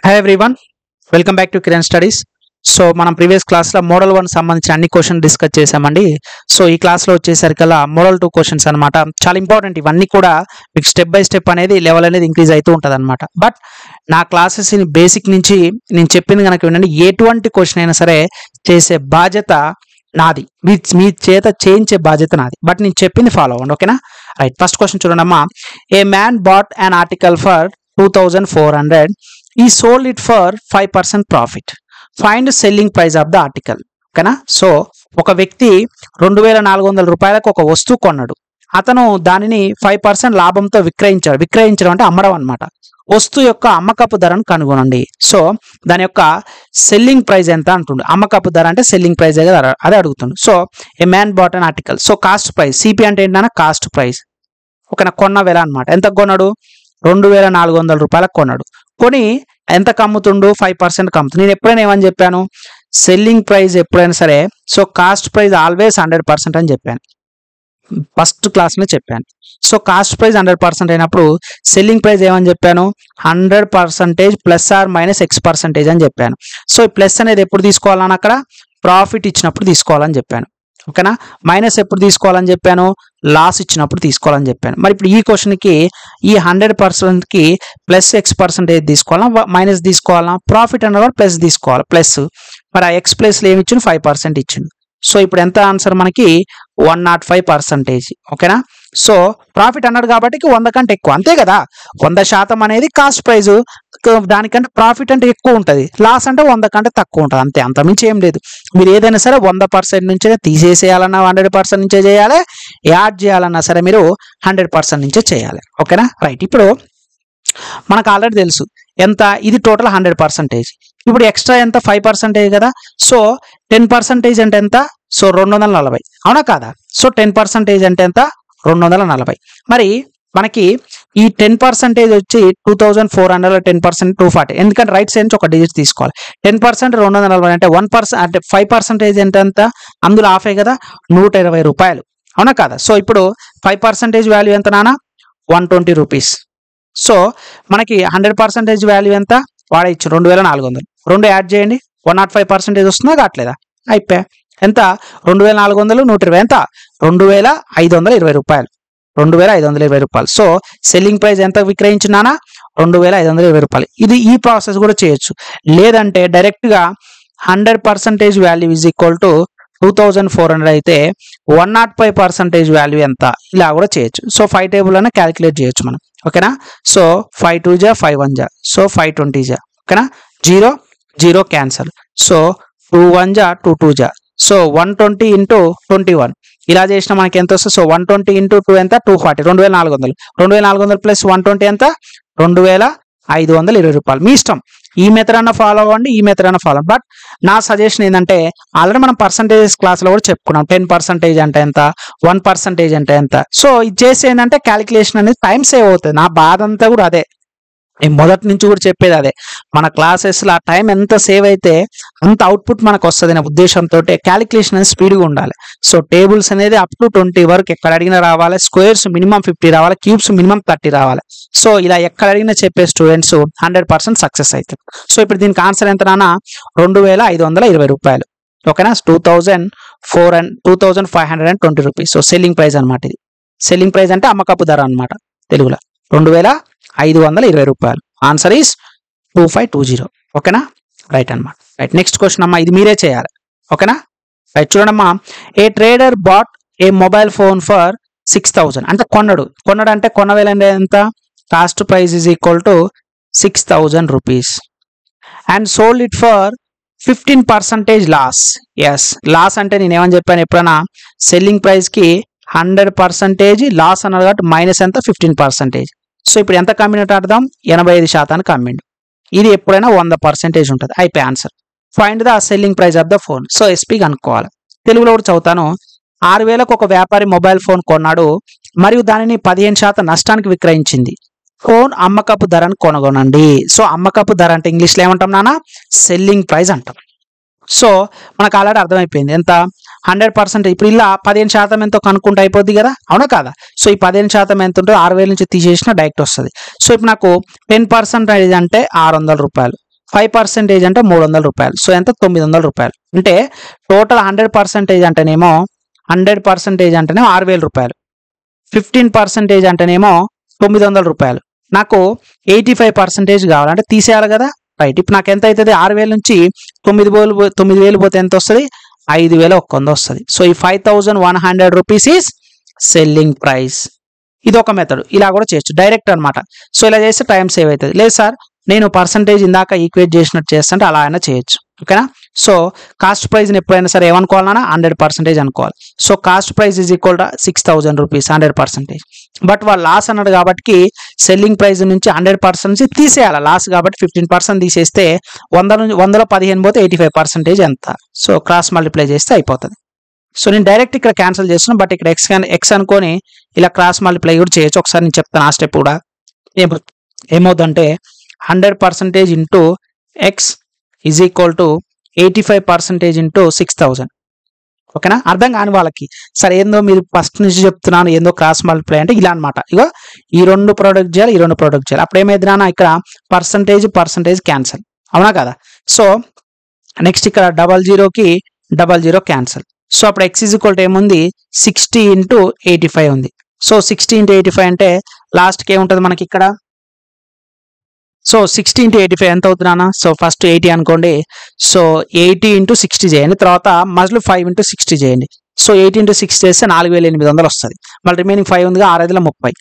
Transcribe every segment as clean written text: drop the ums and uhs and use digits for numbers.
Hi everyone, welcome back to Kiran Studies. So మనం previous క్లాస్లో model 1 సంబంధించిన అన్ని క్వశ్చన్ డిస్కస్ చేసామండి. సో ఈ క్లాస్లో వచ్చేసరికల్లా మోడల్ 2 క్వశ్చన్స్ అనమాట. చాలా ఇంపార్టెంట్, ఇవన్నీ కూడా మీకు స్టెప్ బై స్టెప్ అనేది లెవెల్ అనేది ఇంక్రీజ్ అవుతూ ఉంటుంది అనమాట. బట్ నా క్లాసెస్ని బేసిక్ నుంచి నేను చెప్పింది కనుక వినండి, ఎటువంటి క్వశ్చన్ అయినా సరే చేసే బాధ్యత నాది, మీ చేత చేయించే బాధ్యత నాది. బట్ నేను చెప్పింది ఫాలో అవ్వండి, ఓకేనా? రైట్, ఫస్ట్ క్వశ్చన్ చూడండి అమ్మా. A man bought an article for 2400, he sold it for 5% profit. Find selling price of the article. ఓకేనా? సో ఒక వ్యక్తి 2400 రూపాయలకు ఒక వస్తువు కొన్నాడు. అతను దానిని 5% లాభంతో విక్రయించడం అంటే అమ్మడం అనమాట. వస్తువు యొక్క అమ్మకపు ధరను కనుగొనండి. సో దాని యొక్క సెల్లింగ్ ప్రైస్ ఎంత అంటుండు. అమ్మకపు ధర అంటే సెల్లింగ్ ప్రైస్ అదే అడుగుతుండు. So a man bought an article. So cost price, CP అంటే ఏంటన్నా కాస్ట్ ప్రైస్. ఓకేనా? కొన్న వెల అనమాట. ఎంత కొన్నాడు? 2400 రూపాయలకు కొన్నాడు. కొని ఎంత కమ్ముతుండు? 5% కమ్ముతుంది. నేను ఎప్పుడైనా ఏమని చెప్పాను? సెల్లింగ్ ప్రైస్ ఎప్పుడైనా సరే, సో కాస్ట్ ప్రైస్ ఆల్వేస్ 100% అని చెప్పాను, ఫస్ట్ క్లాస్లో చెప్పాను. సో కాస్ట్ ప్రైస్ 100% అయినప్పుడు సెల్లింగ్ ప్రైస్ ఏమని చెప్పాను? 100% ప్లస్ ఆర్ మైనస్ X% అని చెప్పాను. సో ఈ ప్లస్ అనేది ఎప్పుడు తీసుకోవాలని, అక్కడ ప్రాఫిట్ ఇచ్చినప్పుడు తీసుకోవాలని చెప్పాను. ఓకేనా? మైనస్ ఎప్పుడు తీసుకోవాలని చెప్పాను? లాస్ ఇచ్చినప్పుడు తీసుకోవాలని చెప్పాను. మరి ఇప్పుడు ఈ క్వశ్చన్కి ఈ 100%కి ప్లస్ X% తీసుకోవాలా, మైనస్ తీసుకోవాలా? ప్రాఫిట్ అన్న కూడా ప్లస్ తీసుకోవాలి, ప్లస్. మరి ఆ X ప్లస్లో ఏమి ఇచ్చిండు? 5% ఇచ్చిండు. సో ఇప్పుడు ఎంత ఆన్సర్ మనకి? 105%. ఓకేనా? సో ప్రాఫిట్ అన్నాడు కాబట్టి 100 కంటే ఎక్కువ, అంతే కదా? 100% అనేది కాస్ట్ ప్రైజ్, దానికంటే ప్రాఫిట్ అంటే ఎక్కువ ఉంటుంది, లాస్ అంటే 100 కంటే తక్కువ ఉంటుంది, అంతే. అంతమించి ఏం లేదు. మీరు ఏదైనా సరే 100% నుంచే తీసేసేయాలన్నా 100% నుంచే చేయాలి, యాడ్ చేయాలన్నా సరే మీరు 100% నుంచే చేయాలి. ఓకేనా? రైట్, ఇప్పుడు మనకు ఆల్రెడీ తెలుసు ఎంత ఇది టోటల్ 100%. ఇప్పుడు ఎక్స్ట్రా ఎంత? 5% కదా. సో 10% అంటే ఎంత? సో 240, అవునా కాదా? సో 10% అంటే ఎంత? 240. మరి మనకి ఈ 10% వచ్చి 2400, 10% 240, ఎందుకంటే రైట్ సైడ్ నుంచి ఒక డిజిట్ తీసుకోవాలి. 10% 240 అంటే 1% అంటే 5% అంటే ఎంత? అందులో హాఫే కదా, 120 రూపాయలు, అవునా కాదా? సో ఇప్పుడు 5% వాల్యూ ఎంత నాన్న? 120 రూపీస్. సో మనకి 100% వాల్యూ ఎంత? వాడే ఇచ్చు 2400. 2 యాడ్ చేయండి, 105% వస్తుందా కావట్లేదా? అయిపోయా. ఎంత? 2400, 120 ఎంత? 2520 రూపాయలు, 2520 రూపాయలు. సో సెల్లింగ్ ప్రైస్ ఎంత విక్రయించినానా? 2520 రూపాయలు. ఇది ఈ ప్రాసెస్ కూడా చేయొచ్చు. లేదంటే డైరెక్ట్గా 100% వాల్యూ ఈజ్ ఈక్వల్ టు 2400 అయితే 105% వాల్యూ ఎంత? ఇలా కూడా చేయొచ్చు. సో 5 టేబుల్ అన్న క్యాలిక్యులేట్ చేయొచ్చు మనం. ఓకేనా? సో 5 2 జా 5 1 జా, సో 5 20 జా. ఓకేనా? 0 0 క్యాన్సల్. సో 2 1 జా 2 2 జా. సో 120 ఇంటూ 21 ఇలా చేసిన మనకి ఎంత వస్తుంది? సో 120 ఇంటూ 2 ఎంత? 240, 2400. 2400 ప్లస్ 120 ఎంత? 2520 రూపాయలు. మీ ఇష్టం, ఈ మెథడ్ అన్న ఫాలో అవ్వండి, ఈ మెథడ్ అన్న ఫాలో. బట్ నా సజెషన్ ఏంటంటే, ఆల్రెడీ మనం పర్సంటేజెస్ క్లాస్లో కూడా చెప్పుకున్నాం. 10% అంటే ఎంత, 1% అంటే ఎంత. సో ఇది చేసి ఏంటంటే క్యాలిక్యులేషన్ అనేది టైం సేవ్ అవుతుంది. నా బాధ అంతా కూడా అదే, నేను మొదటి నుంచి కూడా చెప్పేది అదే. మన క్లాసెస్లో ఆ టైం ఎంత సేవ్ అయితే అంత అవుట్పుట్ మనకు వస్తుంది అనే ఉద్దేశంతో క్యాలిక్యులేషన్ అనేది స్పీడ్గా ఉండాలి. సో టేబుల్స్ అనేది అప్ టు 20 వరకు ఎక్కడ అడిగినా రావాలి, స్క్వేర్స్ మినిమం 50 రావాలి, క్యూబ్స్ మినిమం 30 రావాలి. సో ఇలా ఎక్కడ అడిగినా చెప్పే స్టూడెంట్స్ 100% సక్సెస్ అవుతారు. సో ఇప్పుడు దీనికి ఆన్సర్ ఎంత నాన్న? 2520 రూపాయలు. ఓకేనా? 2520 రూపీస్. సో సెల్లింగ్ ప్రైస్ అనమాట ఇది. సెల్లింగ్ ప్రైస్ అంటే అమ్మకపు ధర అనమాట తెలుగులో. 2520 రూపాయలు. Answer is 2520. ఓకేనా? రైట్ అనమాట. రైట్, నెక్స్ట్ క్వశ్చన్ అమ్మా, ఇది మీరే చేయాలి. ఓకేనా? రైట్, చూడండమ్మా. A trader bought a mobile phone for 6000 అంటే కొన్నాడు అంటే కొన్న వేల ఎంత? Cost price is equal to 6000 rupees and sold it for 15% loss. Yes, loss అంటే నేను ఏమని చెప్పాను? ఎప్పుడైనా సెల్లింగ్ ప్రైస్కి 100% లాస్ అన్నారు కాబట్టి మైనస్ ఎంత? 15%. సో ఇప్పుడు ఎంత కమ్మినట్టు అర్థం? 85% కమ్మిండు. ఇది ఎప్పుడైనా 100% ఉంటుంది. అయిపోయి answer. Find the selling price of the phone. So SP కనుక్కోవాలి. తెలుగులో కూడా చదువుతాను. 6000కు ఒక వ్యాపారి మొబైల్ ఫోన్ కొన్నాడు మరియు దానిని 15% నష్టానికి విక్రయించింది. ఫోన్ అమ్మకపు ధరను కొనగొనండి. సో అమ్మకపు ధర అంటే ఇంగ్లీష్లో ఏమంటాం నాన్న? సెల్లింగ్ ప్రైస్ అంటాం. సో మనకు ఆల్రెడీ అర్థమైపోయింది ఎంత? 100%. ఇప్పుడు ఇలా 15% ఎంతో కనుక్కుంటే అయిపోద్ది కదా, అవునా కాదా? సో ఈ 15% ఎంత ఉంటుందో 6000 నుంచి తీసేసిన డైరెక్ట్ వస్తుంది. సో ఇప్పుడు నాకు 10% అంటే 600 రూపాయలు. 5% అంటే 300 రూపాయలు. సో ఎంత 900 రూపాయలు. అంటే టోటల్ 100% అంటేనేమో 100% అంటేనేమో 6000 రూపాయలు. 15% అంటేనేమో 900 రూపాయలు. నాకు 85% కావాలి అంటే తీసేయాలి కదా. రైట్, ఇప్పుడు నాకు ఎంత అవుతుంది? 6000 నుంచి 9000 పోతే ఎంత వస్తుంది? 5100 వస్తుంది. సో ఈ 5100 రూపీస్ ఈజ్ సెల్లింగ్ ప్రైస్. ఇది ఒక మెథడ్. ఇలా కూడా చేయొచ్చు డైరెక్ట్ అనమాట. సో ఇలా చేస్తే టైం సేవ్ అవుతుంది. లేదు సార్ నేను పర్సంటేజ్ ఇందాక ఈక్వేట్ చేసినట్టు చేస్తుంటే అలా అయినా చేయొచ్చు. ఓకేనా. సో కాస్ట్ ప్రైస్ని ఎప్పుడైనా సరే ఏమనుకోవాలన్నా 100% అనుకోవాలి. So cost price is equal to 6000 rupees 100%. But వాళ్ళు లాస్ అన్నాడు కాబట్టి సెల్లింగ్ ప్రైస్ నుంచి 100% నుంచి తీసేయాలి. లాస్ కాబట్టి 15% తీసేస్తే 100లో 15 పోతే 85% ఎంత? సో క్రాస్ మల్టిప్లై చేస్తే అయిపోతుంది. సో నేను డైరెక్ట్ ఇక్కడ క్యాన్సిల్ చేస్తున్నాను. బట్ ఇక్కడ ఎక్స్ అనుకొని ఇలా క్రాస్ మల్టిప్లై కూడా చేయొచ్చు. ఒకసారి నేను చెప్తాను ఆ స్టెప్ కూడా. ఏమవుతుందంటే 100% into X is equal to 85% into 6000. ఓకేనా. అర్థం కాని వాళ్ళకి సరే ఏందో మీరు ఫస్ట్ నుంచి చెప్తున్నాను ఏందో క్రాస్ మల్టిప్లై అంటే ఇలా అనమాట. ఇగో ఈ 2 ప్రోడక్ట్ చేయాలి, ఈ 2 ప్రోడక్ట్ చేయాలి. అప్పుడు ఏమైంది నాన్న ఇక్కడ పర్సంటేజ్ క్యాన్సల్, అవునా కదా. సో నెక్స్ట్ ఇక్కడ 00కి 00 క్యాన్సల్. సో అప్పుడు ఎక్స్ ఈజ్ ఈక్వల్ టు ఏముంది? 60 ఇంటూ 85 ఉంది. సో 60 ఇంటూ 85 అంటే లాస్ట్కి ఏముంటుంది మనకి ఇక్కడ? సో 60 ఇంటూ 85 ఎంత అవుతుందా? సో ఫస్ట్ 80 అనుకోండి. సో 80 ఇంటూ 60 చేయండి, తర్వాత మళ్ళీ 5 ఇంటూ 60 చేయండి. సో 80 ఇంటూ 6 చేస్తే 4800 వస్తుంది. మళ్ళీ రిమైనింగ్ 5 ఉందిగా, 630.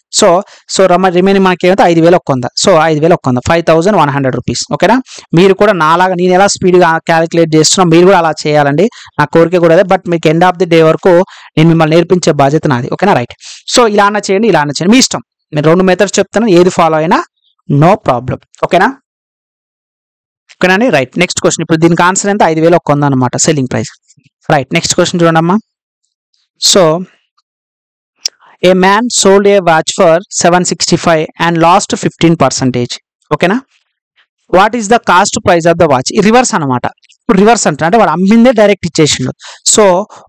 సో రిమైనింగ్ మనకి ఏమైతే 5100. So 5100 5100 rupees. ఓకేనా. మీరు కూడా నాలాగా నేను ఎలా స్పీడ్గా క్యాలిక్యులేట్ చేస్తున్నా మీరు కూడా అలా చేయాలండి. నా కోరిక కూడా అదే. బట్ మీకు ఎండ్ ఆఫ్ ది డే వరకు నేను మిమ్మల్ని నేర్పించే బాధ్యత నాది. ఓకేనా. రైట్. సో ఇలా అన్న చేయండి, ఇలా అన్న చేయండి, మీ ఇష్టం. నేను 2 మెథడ్స్ చెప్తాను, ఏది ఫాలో అయినా నో ప్రాబ్లం. ఓకేనా. ఓకేనా అండి. రైట్. Next question. ఇప్పుడు దీనికి ఆన్సర్ ఎంత? 5100 అనమాట selling price. Right. Next question చూడండి అమ్మా. So a man sold A watch for 765 and last 15%. ఓకేనా. What is the cost price of the watch? Reverse అనమాట. ఇప్పుడు రివర్స్ అంటే వాడు అమ్మిందే డైరెక్ట్ ఇచ్చేసిండు. సో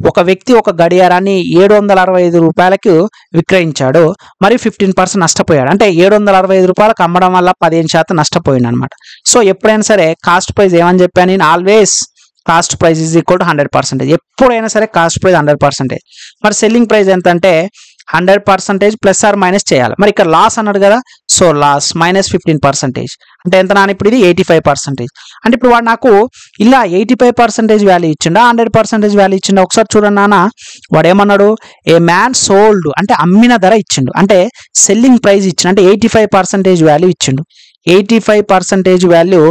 ఒక వ్యక్తి ఒక గడియారాన్ని 765 రూపాయలకు విక్రయించాడు, మరియు 15% నష్టపోయాడు. అంటే 765 రూపాయలకు అమ్మడం వల్ల 15% నష్టపోయింది అనమాట. సో ఎప్పుడైనా సరే కాస్ట్ ప్రైస్ ఏమని చెప్పాను నేను? Always cost price is equal to 100%. ఎప్పుడైనా సరే కాస్ట్ ప్రైస్ 100%. మరి సెల్లింగ్ ప్రైస్ ఎంత అంటే 100% ప్లస్ ఆర్ మైనస్ చేయాలి. మరి ఇక్కడ లాస్ అన్నాడు కదా. సో లాస్ మైనస్ 15% అంటే ఎంత నాన్న? ఇప్పుడు ఇది 85%. అంటే ఇప్పుడు వాడు నాకు ఇలా 85% వాల్యూ ఇచ్చిండా 100% వాల్యూ ఇచ్చిండా? ఒకసారి చూడండి నాన్న. వాడు ఏమన్నాడు? ఏ మ్యాన్ సోల్డ్ అంటే అమ్మిన ధర ఇచ్చిండు, అంటే సెల్లింగ్ ప్రైస్ ఇచ్చిండు, అంటే 85% వాల్యూ ఇచ్చిండు. 85% వాల్యూ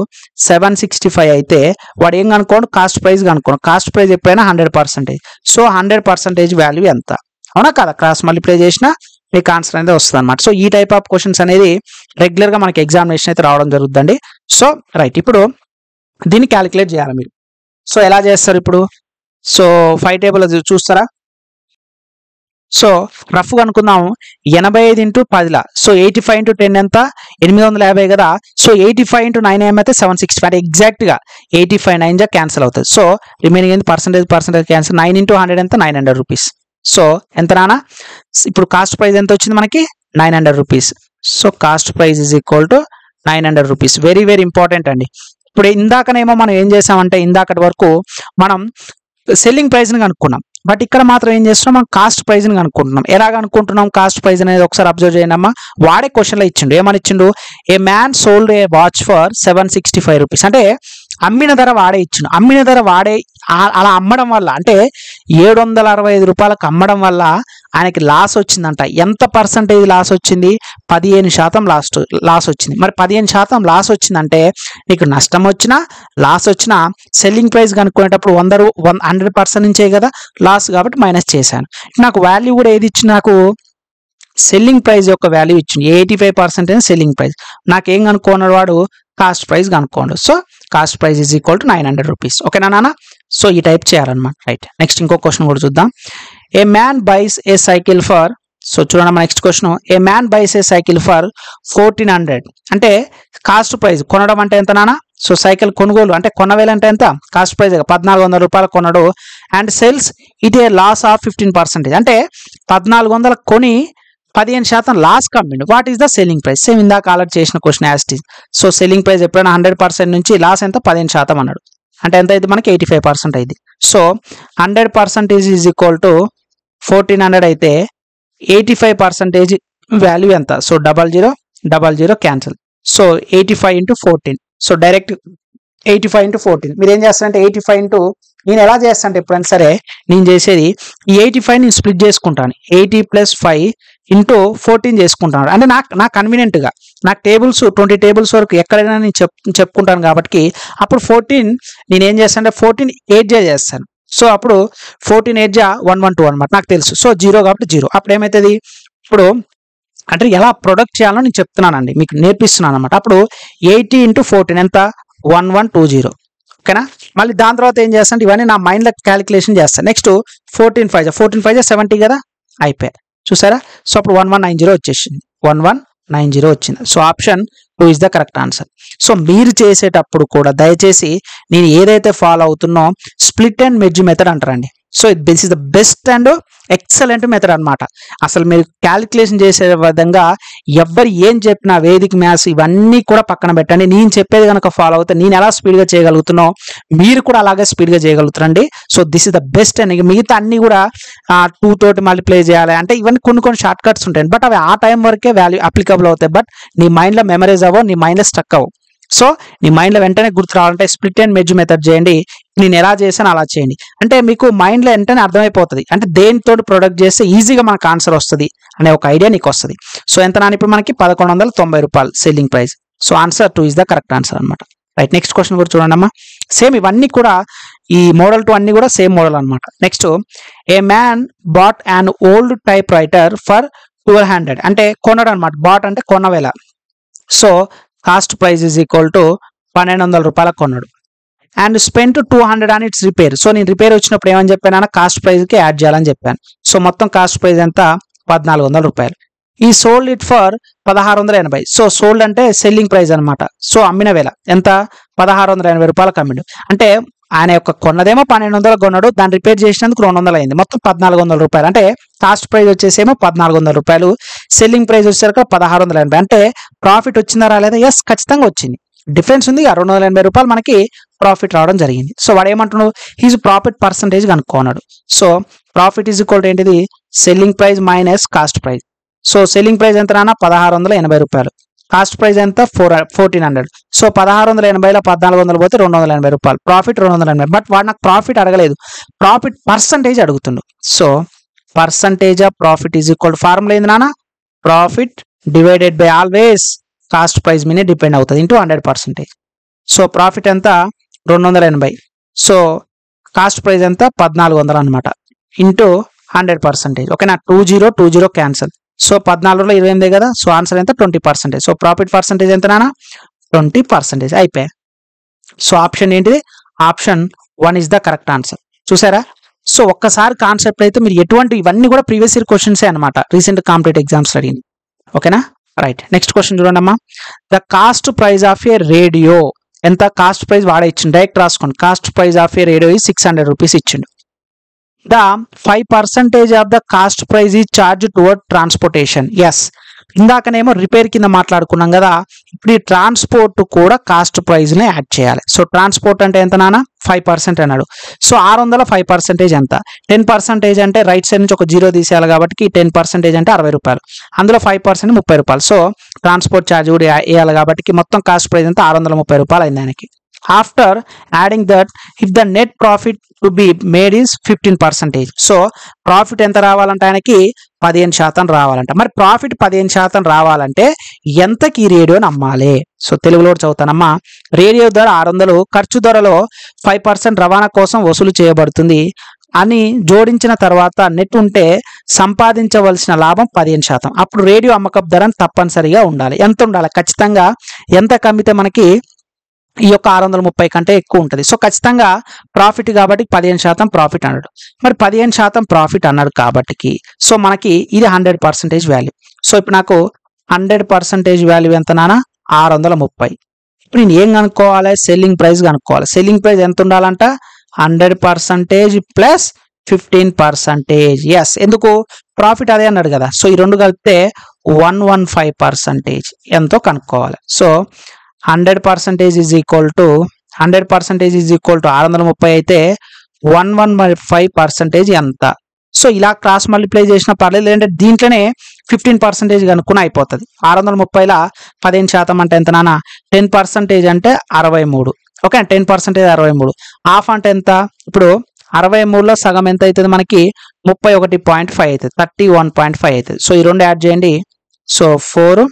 765 అయితే వాడు ఏం కనుక్కోండు? కాస్ట్ ప్రైస్ కనుక్కోండు. కాస్ట్ ప్రైస్ ఎప్పుడైనా 100%. సో 100% వాల్యూ ఎంత? అవునా కదా. క్రాస్ మల్టిప్లై చేసినా మీకు ఆన్సర్ అనేది వస్తుంది అనమాట. సో ఈ టైప్ ఆఫ్ క్వశ్చన్స్ అనేది రెగ్యులర్గా మనకి ఎగ్జామినేషన్ అయితే రావడం జరుగుతుందండి. సో రైట్, ఇప్పుడు దీన్ని క్యాలిక్యులేట్ చేయాలి మీరు. సో ఎలా చేస్తారు ఇప్పుడు? సో 5 టేబుల్ చూస్తారా? సో రఫ్గా అనుకుందాము. 85 ఇంటూ 10. సో 85 ఇంటూ 10 ఎంత? 850 కదా. సో 85 ఇంటూ 9 ఏమైతే 765. అంటే ఎగ్జాక్ట్గా 85 9 క్యాన్సిల్ అవుతుంది. సో రిమైనింగ్ ఏంటి? Percentage cancel. 9 ఇంటూ 100 ఎంత? 900 రూపీస్. సో ఎంత నానా? ఇప్పుడు కాస్ట్ ప్రైస్ ఎంత వచ్చింది మనకి? 900 rupees. So cost price is equal to 900 rupees. Very very important అండి. ఇప్పుడు ఇందాకనేమో మనం ఏం చేసామంటే ఇందాకటి వరకు మనం సెల్లింగ్ ప్రైస్ని కనుక్కున్నాం. బట్ ఇక్కడ మాత్రం ఏం చేస్తున్నాం? మనం కాస్ట్ ప్రైస్ని కనుక్కుంటున్నాం. ఎలా కనుక్కుంటున్నాం కాస్ట్ ప్రైస్ అనేది? ఒకసారి అబ్జర్వ్ చేయండి అమ్మా. వాడే క్వశ్చన్లో ఇచ్చిండు. ఏమని ఇచ్చిండు? ఏ man sold A watch for 765 rupees. అంటే అమ్మిన ధర వాడే ఇచ్చిండు. అమ్మిన ధర వాడే అలా అమ్మడం వల్ల, అంటే 765 రూపాయలకు అమ్మడం వల్ల ఆయనకి లాస్ వచ్చిందంట. ఎంత పర్సంటేజ్ లాస్ వచ్చింది? 15% లాస్ వచ్చింది. మరి 15% లాస్ వచ్చిందంటే నీకు నష్టం వచ్చినా లాస్ వచ్చినా సెల్లింగ్ ప్రైస్ కనుక్కునేటప్పుడు 100% నుంచే కదా లాస్, కాబట్టి మైనస్ చేశాను. నాకు వాల్యూ కూడా ఏది ఇచ్చింది? నాకు సెల్లింగ్ ప్రైస్ యొక్క వాల్యూ ఇచ్చింది. 85% సెల్లింగ్ ప్రైస్. నాకేం కనుక్కున్నాడు వాడు? కాస్ట్ ప్రైస్ కనుక్కోండు. So cost price is equal to 900 rupees. ఓకేనా నాన్న. సో ఈ టైప్ చేయాలన్నమాట. రైట్. నెక్స్ట్ ఇంకో క్వశ్చన్ కూడా చూద్దాం. A man buys a cycle for. So చూడండి next question. A man buys a cycle for 1400. అంటే కాస్ట్ ప్రైస్ కొనడం అంటే ఎంత నాన్న? సో సైకిల్ కొనుగోలు అంటే కొనవేలంటే ఎంత? కాస్ట్ ప్రైస్ 1400 రూపాయలు కొనడు. And sells it a loss of 15%. అంటే 1400 కొని 15% లాస్ కమ్మిండు. What is the selling price? Same ఇందాక ఆల్రెడీ చేసిన question as it is. So selling price ఎప్పుడైనా 100% నుంచి లాస్ ఎంత? 15% అన్నాడు. అంటే ఎంత అయితే మనకి 85% అయింది. సో 100% ఈజ్ ఈక్వల్ టు 1400 అయితే 85% వాల్యూ ఎంత? So 0000 cancel. So 85 into 14. So direct 85 into 14. మీరు ఏం చేస్తారంటే 85 into నేను ఎలా చేస్తానంటే ఎప్పుడైనా సరే నేను చేసేది ఈ 85 నేను స్ప్లిట్ చేసుకుంటాను. 80 + 5 into 14 చేసుకుంటాను. అంటే నాకు కన్వీనియంట్గా నాకు టేబుల్స్ 20 టేబుల్స్ వరకు ఎక్కడైనా నేను చెప్పుకుంటాను కాబట్టి అప్పుడు 14 నేను ఏం చేస్తాను అంటే 14 8 చేస్తాను. సో అప్పుడు 14 8 112 అనమాట నాకు తెలుసు. సో 0 కాబట్టి 0. అప్పుడు ఏమవుతుంది? ఇప్పుడు అంటే ఎలా ప్రొడక్ట్ చేయాలో నేను చెప్తున్నానండి, మీకు నేర్పిస్తున్నాను అనమాట. అప్పుడు 80 into 14 ఎంత? 1120. ఓకేనా? మళ్ళీ దాని తర్వాత ఏం చేస్తాను, ఇవన్నీ నా మైండ్లో క్యాలిక్యులేషన్ చేస్తాను. నెక్స్ట్ 14 5 70 కదా, అయిపోయాయి. చూసారా? సో అప్పుడు 1190 వచ్చేసింది. 1190 వచ్చింది. So option 2 is the correct answer. So మీరు చేసేటప్పుడు కూడా దయచేసి నేను ఏదైతే ఫాలో అవుతున్నో స్ప్లిట్ అండ్ మెర్జ్ మెథడ్ అంటారండి. So this is the best and excellent method అనమాట. అసలు మీరు క్యాలిక్యులేషన్ చేసే విధంగా ఎవరు ఏం చెప్పినా వేదిక మ్యాథ్స్ ఇవన్నీ కూడా పక్కన పెట్టండి. నేను చెప్పేది కనుక ఫాలో అవుతే నేను ఎలా స్పీడ్గా చేయగలుగుతున్నో మీరు కూడా అలాగే స్పీడ్గా చేయగలుగుతారండి. So this is the best. And మిగతా అన్ని కూడా 2 తోటి మల్టిప్లై చేయాలి అంటే ఇవన్నీ కొన్ని షార్ట్ కట్స్ ఉంటాయి. బట్ అవి ఆ టైం వరకే వాల్యూ అప్లికబుల్ అవుతాయి. బట్ నీ మైండ్లో మెమరైజ్ అవ్వవు, నీ మైండ్లో స్టక్ అవ్వవు. సో నీ మైండ్లో వెంటనే గుర్తు రావాలంటే స్ప్లిట్ అండ్ మెర్జ్ మెథడ్ చేయండి. నేను ఎలా చేశాను అలా చేయండి. అంటే మీకు మైండ్లో వెంటనే అర్థమైపోతుంది. అంటే దేనితో ప్రొడక్ట్ చేస్తే ఈజీగా మనకు ఆన్సర్ వస్తుంది అనే ఒక ఐడియా నీకు వస్తుంది. సో ఎంత నాని ఇప్పుడు మనకి 1190 రూపాయలు selling price. So answer 2 is the correct answer అనమాట. రైట్, నెక్స్ట్ క్వశ్చన్ కూడా చూడండి అమ్మా. సేమ్ ఇవన్నీ కూడా ఈ మోడల్ 2 అన్ని కూడా సేమ్ మోడల్ అనమాట. Next, a man bought an old typewriter for 1200. అంటే కొనడు అనమాట. బాట్ అంటే కొనవేళ. So cost price is equal to 1200 రూపాయలకు కొన్నాడు. And spent 200 on its repair. So నేను రిపేర్ వచ్చినప్పుడు ఏమని చెప్పాను? కాస్ట్ ప్రైస్కి యాడ్ చేయాలని చెప్పాను. సో మొత్తం కాస్ట్ ప్రైస్ ఎంత? 1400 రూపాయలు. ఈ sold it for 1680. So sold అంటే సెల్లింగ్ ప్రైస్ అనమాట. సో అమ్మిన వేళ ఎంత? 1680 రూపాయలకు అమ్మిడు. అంటే ఆయన యొక్క కొన్నదేమో 1200 కొన్నాడు, దాన్ని రిపేర్ చేసినందుకు 200 అయింది, మొత్తం 1400 రూపాయలు. అంటే కాస్ట్ ప్రైస్ వచ్చేసేమో 1400 రూపాయలు, సెల్లింగ్ ప్రైస్ వచ్చేసరికి 1680. అంటే ప్రాఫిట్ వచ్చిందా రాలేదా? ఎస్, ఖచ్చితంగా వచ్చింది. డిఫరెన్స్ ఉంది. 280 రూపాయలు మనకి ప్రాఫిట్ రావడం జరిగింది. సో వాడు ఏమంటున్నాడు? హీజ్ ప్రాఫిట్ పర్సంటేజ్ కనుక్కున్నాడు. So profit is equal to ఏంటిది? Selling price minus cost price. So selling price ఎంత నాన్న? 1680 రూపాయలు. కాస్ట్ ప్రైస్ ఎంత? 1400. సో 1680లో 1400 పోతే 280 రూపాయలు. ప్రాఫిట్ 280. బట్ వాడు నాకు ప్రాఫిట్ అడగలేదు, ప్రాఫిట్ పర్సంటేజ్ అడుగుతుండు. So percentage of profit is equal to formula ఏంది నాన్న? Profit divided by always cost price మీద డిపెండ్ అవుతుంది ఇంటూ 100%. సో ప్రాఫిట్ ఎంత? 280. సో కాస్ట్ ప్రైస్ ఎంత? 1400 అనమాట ఇంటూ 100%. ఓకేనా? 20 క్యాన్సల్. సో 14లో 28 కదా. సో ఆన్సర్ ఎంత? 20%. సో ప్రాఫిట్ పర్సంటేజ్ ఎంత నాన్న? 20%. అయిపోయాయి. సో ఆప్షన్ ఏంటిది? Option 1 is the correct answer. చూసారా? సో ఒక్కసారి కాన్సెప్ట్ అయితే మీరు ఎటువంటి ఇవన్నీ కూడా ప్రీవియస్ ఇయర్ క్వశ్చన్సే అనమాట, రీసెంట్ కాంపిటేటివ్ ఎగ్జామ్స్ అడిగింది. ఓకేనా? రైట్, నెక్స్ట్ క్వశ్చన్ చూడండి అమ్మా. The cost price of a radio ఎంత? కాస్ట్ ప్రైస్ వాడే ఇచ్చిండు, డైరెక్ట్ రాసుకోండి. Cost price of a radio 600 rupees ఇచ్చిండు. The 5% of the cost price is charge towards transportation. Yes, ఇందాకనేమో రిపేర్ కింద మాట్లాడుకున్నాం కదా, ఇప్పుడు ఈ ట్రాన్స్పోర్ట్ కూడా కాస్ట్ ప్రైస్ని యాడ్ చేయాలి. సో ట్రాన్స్పోర్ట్ అంటే ఎంత నాన్న? 5% అన్నాడు. సో 600 5% ఎంత? 10% అంటే రైట్ సైడ్ నుంచి ఒక 0 తీసేయాలి కాబట్టి 10% అంటే 60 రూపాయలు. అందులో 5% 30 రూపాయలు. సో ట్రాన్స్పోర్ట్ ఛార్జ్ కూడా వేయాలి కాబట్టి మొత్తం కాస్ట్ ప్రైస్ ఎంత? 630 రూపాయలు అయింది ఆయనకి. After adding that if the net profit to be made is 15%. So profit ఎంత రావాలంటే ఆయనకి 15% రావాలంట. మరి ప్రాఫిట్ 15% రావాలంటే ఎంతకి ఈ రేడియోని అమ్మాలి? సో తెలుగులో చదువుతానమ్మా. రేడియో ధర 600, ఖర్చు ధరలో 5% రవాణా కోసం వసూలు చేయబడుతుంది అని జోడించిన తర్వాత నెట్ ఉంటే సంపాదించవలసిన లాభం 15%. అప్పుడు రేడియో అమ్మకపు ధర తప్పనిసరిగా ఉండాలి. ఎంత ఉండాలి? ఖచ్చితంగా ఎంత కమ్మితే మనకి ఈ యొక్క 630 కంటే ఎక్కువ ఉంటుంది. సో ఖచ్చితంగా ప్రాఫిట్ కాబట్టి 15% ప్రాఫిట్ అన్నాడు. మరి 15% ప్రాఫిట్ అన్నాడు కాబట్టి సో మనకి ఇది 100% వాల్యూ. సో ఇప్పుడు నాకు 100% వాల్యూ ఎంత నాన్న? 630. ఇప్పుడు నేను ఏం కనుక్కోవాలి? సెల్లింగ్ ప్రైస్ కనుక్కోవాలి. సెల్లింగ్ ప్రైస్ ఎంత ఉండాలంట? 100% ప్లస్ 15%. ఎస్, ఎందుకు ప్రాఫిట్ అదే అన్నాడు కదా. సో ఈ రెండు కలిపితే 115% ఎంతో కనుక్కోవాలి. So 100% is equal to 100% is equal to 630 అయితే 115% ఎంత. సో ఇలా క్రాస్ మల్టిప్లై చేసినా పర్లేదు, లేదంటే దీంట్లోనే 15% కనుక్కుని అయిపోతుంది. 630లా 15% అంటే ఎంత నాన్న? 10% అంటే 63. ఓకే, 10% 63. హాఫ్ అంటే ఎంత? ఇప్పుడు 63లో సగం ఎంత అవుతుంది మనకి? 31.5 అవుతుంది, 31.5 అవుతుంది. సో ఈ రెండు యాడ్ చేయండి. సో 4,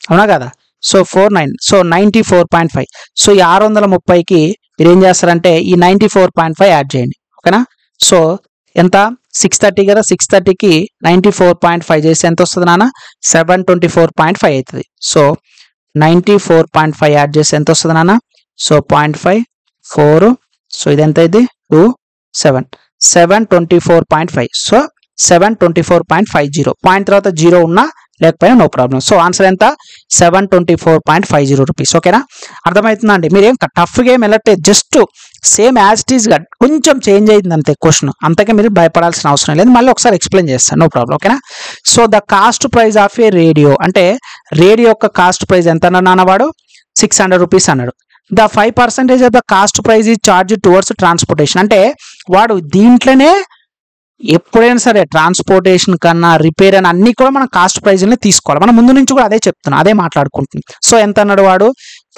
అవునా కదా? So 4 9, so 94.5. సో ఈ 630కి మీరు ఏం చేస్తారంటే ఈ 94.5 యాడ్ చేయండి. ఓకేనా? సో ఎంత? 630 కదా, 630కి 94.5 చేస్తే ఎంత వస్తుంది నాన్న? 724.5 అవుతుంది. సో 94.5 యాడ్ చేస్తే ఎంత వస్తుంది నాన్న? సో 0.5 4, సో ఇది ఎంత అయింది? 2 7 724.5. సో 724.50. పాయింట్ తర్వాత జీరో ఉన్నా లేకపోయినా నో ప్రాబ్లం. సో ఆన్సర్ ఎంత? 724.50 రూపీస్. ఓకేనా? అర్థమవుతుందా అండి? మీరేం టఫ్గా ఏం వెళ్ళట్లేదు, జస్ట్ సేమ్ యాజ్ ఇట్ ఈస్గా కొంచెం చేంజ్ అయింది అంతే క్వశ్చన్. అంతకే మీరు భయపడాల్సిన అవసరం లేదు. మళ్ళీ ఒకసారి ఎక్స్ప్లెయిన్ చేస్తాను, నో ప్రాబ్లం. ఓకేనా? So the cost price of a radio, అంటే రేడియో యొక్క కాస్ట్ ప్రైస్ ఎంత అన్నాడు వాడు? 600 రూపీస్ అన్నాడు. The 5% of the cost price is charge towards transportation, అంటే వాడు దీంట్లోనే ఎప్పుడైనా సరే ట్రాన్స్పోర్టేషన్ కన్నా రిపేర్ అని అన్ని కూడా మనం కాస్ట్ ప్రైజ్ని తీసుకోవాలి. మనం ముందు నుంచి కూడా అదే చెప్తున్నాం, అదే మాట్లాడుకుంటున్నాం. సో ఎంత అన్నాడు వాడు?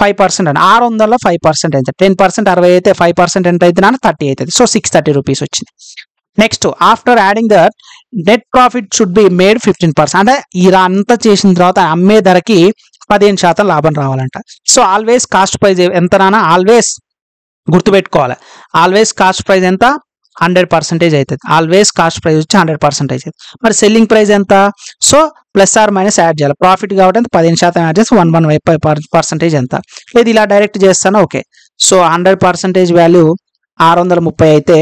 5% అని. 600లో 5% ఎంత? 10% 60 అయితే 5% ఎంత అయితే 30 అవుతుంది. సో 630 రూపీస్ వచ్చింది. Next, after adding that net profit should be made 15%, అంటే ఇలా అంతా చేసిన తర్వాత అమ్మే ధరకి 15% లాభం రావాలంట. సో ఆల్వేస్ కాస్ట్ ప్రైజ్ ఎంత నాన్న? ఆల్వేస్ గుర్తుపెట్టుకోవాలి, ఆల్వేస్ కాస్ట్ ప్రైజ్ ఎంత? 100% అవుతుంది. ఆల్వేస్ కాస్ట్ ప్రైస్ వచ్చి 100% అవుతుంది. మరి సెల్లింగ్ ప్రైస్ ఎంత? So plus or minus add చేయాలి. ప్రాఫిట్ కాబట్టి 15% యాడ్ చేసి 115% ఎంత? లేదు ఇలా డైరెక్ట్ చేస్తాను. ఓకే, సో 100% వాల్యూ 630 అయితే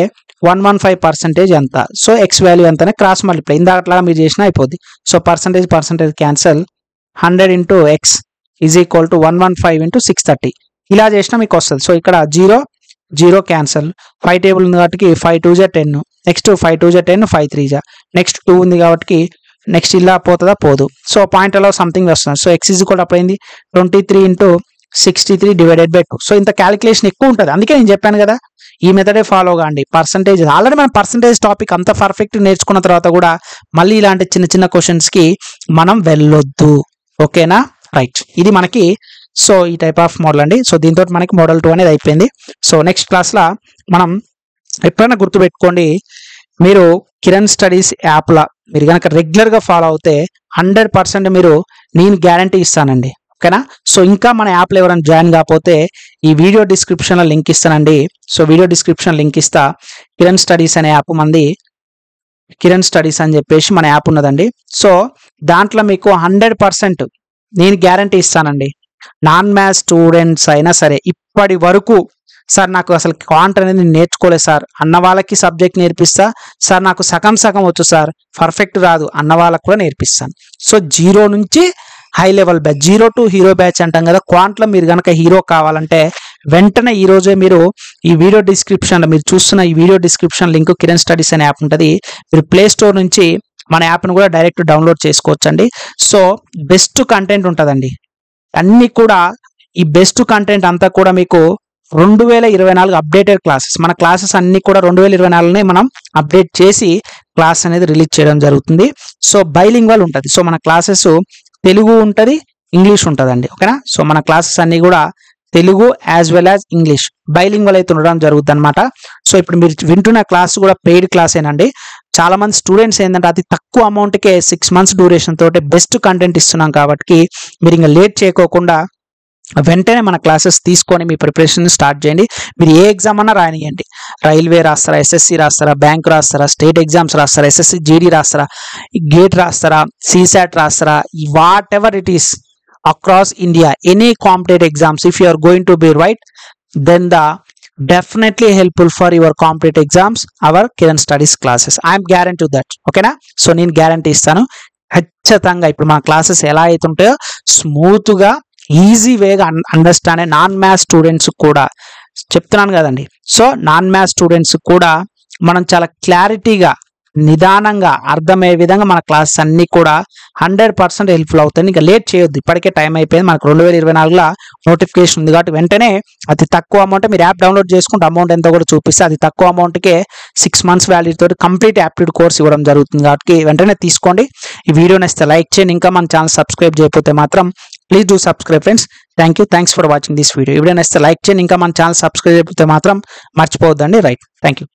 115% ఎంత? సో ఎక్స్ వాల్యూ ఎంతనే క్రాస్ మల్టిప్లై ఇందాకట్లాగా మీరు చేసినా అయిపోద్ది. So percentage cancel, 100 into X is equal to 115 into 630 ఇలా చేసినా మీకు వస్తుంది. సో ఇక్కడ 0 క్యాన్సల్, 5 టేబుల్ ఉంది కాబట్టి 5 2 జా 10, నెక్స్ట్ 5 2 జా 10, 5 3 జా, నెక్స్ట్ 2 ఉంది కాబట్టి నెక్స్ట్ ఇలా పోతుందా? పోదు. సో పాయింట్ అలా సంథింగ్ వస్తుంది. సో ఎక్స్ ఈజ్ ఈక్వల్ అప్పుడైంది 23 ఇంటూ 63 డివైడెడ్ బై 2. సో ఇంత క్యాలిక్యులేషన్ ఎక్కువ ఉంటుంది, అందుకే నేను చెప్పాను కదా ఈ మెథడే ఫాలో కాండి. పర్సంటేజ్ ఆల్రెడీ మనం పర్సంటేజ్ టాపిక్ అంత పర్ఫెక్ట్ నేర్చుకున్న తర్వాత కూడా మళ్ళీ ఇలాంటి చిన్న చిన్న క్వశ్చన్స్కి మనం వెళ్ళొద్దు. ఓకేనా? రైట్, ఇది మనకి సో ఈ టైప్ ఆఫ్ మోడల్ అండి. సో దీంతో మనకి మోడల్ 2 అనేది అయిపోయింది. సో నెక్స్ట్ క్లాస్లో మనం ఎప్పుడైనా గుర్తుపెట్టుకోండి, మీరు కిరణ్ స్టడీస్ యాప్లో మీరు కనుక రెగ్యులర్గా ఫాలో అవుతే 100% మీరు నేను గ్యారంటీ ఇస్తానండి. ఓకేనా? సో ఇంకా మన యాప్లో ఎవరైనా జాయిన్ కాకపోతే ఈ వీడియో డిస్క్రిప్షన్లో లింక్ ఇస్తానండి. సో వీడియో డిస్క్రిప్షన్ లింక్ ఇస్తా. కిరణ్ స్టడీస్ అనే యాప్ మంది, కిరణ్ స్టడీస్ అని చెప్పేసి మన యాప్ ఉన్నదండి. సో దాంట్లో మీకు 100% నేను గ్యారంటీ ఇస్తానండి. నాన్ మ్యాథ్స్ స్టూడెంట్స్ అయినా సరే ఇప్పటి వరకు సార్ నాకు అసలు క్వాంట్ అనేది నేర్చుకోలేదు సార్ అన్న వాళ్ళకి సబ్జెక్ట్ నేర్పిస్తా, సార్ నాకు సగం వచ్చు సార్ పర్ఫెక్ట్ రాదు అన్న వాళ్ళకి కూడా నేర్పిస్తాను. సో 0 నుంచి high level batch, 0 to hero batch అంటాం కదా. క్వాంట్లో మీరు కనుక హీరో కావాలంటే వెంటనే ఈ రోజే మీరు ఈ వీడియో డిస్క్రిప్షన్లో మీరు చూస్తున్న ఈ video description link Kiran studies అనే యాప్ ఉంటుంది. మీరు ప్లే స్టోర్ నుంచి మన యాప్ను కూడా డైరెక్ట్ డౌన్లోడ్ చేసుకోవచ్చండి. సో బెస్ట్ కంటెంట్ ఉంటుందండి, అన్ని కూడా ఈ బెస్ట్ కంటెంట్ అంతా కూడా మీకు 2024 అప్డేటెడ్ క్లాసెస్. మన క్లాసెస్ అన్ని కూడా 2024 మనం అప్డేట్ చేసి క్లాస్ అనేది రిలీజ్ చేయడం జరుగుతుంది. సో బైలింగ్వల్ ఉంటుంది. సో మన క్లాసెస్ తెలుగు ఉంటుంది, ఇంగ్లీష్ ఉంటుందండి. ఓకేనా? సో మన క్లాసెస్ అన్ని కూడా Telugu as well as English bilingual అయితే ఉండడం జరుగుతుంది అనమాట. సో ఇప్పుడు మీరు వింటున్న క్లాస్ కూడా పెయిడ్ క్లాస్ ఏనండి. చాలా మంది స్టూడెంట్స్ ఏంటంటే అతి తక్కువ అమౌంట్కే 6 months డ్యూరేషన్ తోటి బెస్ట్ కంటెంట్ ఇస్తున్నాం కాబట్టి మీరు ఇంకా లేట్ చేయకోకుండా వెంటనే మన క్లాసెస్ తీసుకొని మీ ప్రిపరేషన్ స్టార్ట్ చేయండి. మీరు ఏ ఎగ్జామ్ అన్నా రానియండి, రైల్వే రాస్తారా, ఎస్ఎస్సి రాస్తారా, బ్యాంక్ రాస్తారా, స్టేట్ ఎగ్జామ్స్ రాస్తారా, ఎస్ఎస్సి జీడీ రాస్తారా, గేట్ రాస్తారా, సీసాట్ రాస్తారా, whatever it is across India, any competitive exams, if you are going to be right, then the definitely helpful for your competitive exams our Kiran Studies classes. I am guarantee that. Okay na? So నేను guarantee ఇస్తాను ఖచ్చితంగా. ఇప్పుడు మన classes ఎలా అయితే ఉంటాయో smooth గా easy వేగా understand non maths students కూడా చెప్తున్నాను కదండి. సో నాన్ మ్యాథ్స్ స్టూడెంట్స్ కూడా మనం చాలా క్లారిటీగా నిదానంగా అర్థమయ్యే విధంగా మన క్లాసెస్ అన్ని కూడా 100% హెల్ప్ఫుల్ అవుతాయి. ఇంకా లేట్ చేయొద్దు, ఇప్పటికే టైం అయిపోయింది. మనకు 2024లో నోటిఫికేషన్ ఉంది కాబట్టి వెంటనే అతి తక్కువ అమౌంట్, మీరు యాప్ డౌన్లోడ్ చేసుకుంటే అమౌంట్ ఎంతో కూడా చూపిస్తే అతి తక్కువ అమౌంట్కే 6 months వ్యాలిడ్ తోటి కంప్లీట్ యాప్టిట్యూడ్ కోర్స్ ఇవ్వడం జరుగుతుంది కాబట్టి వెంటనే తీసుకోండి. ఈ వీడియో నచ్చితే లైక్ చేయండి, ఇంకా మన ఛానల్ సబ్స్క్రైబ్ చేయకపోతే మాత్రం please do subscribe friends. Thanks for watching this video. Video నచ్చితే లైక్ చేయండి, ఇంకా మన ఛానల్ సబ్స్క్రైబ్ చేయకపోతే మాత్రం మర్చిపోవద్దండి. Right, thank you.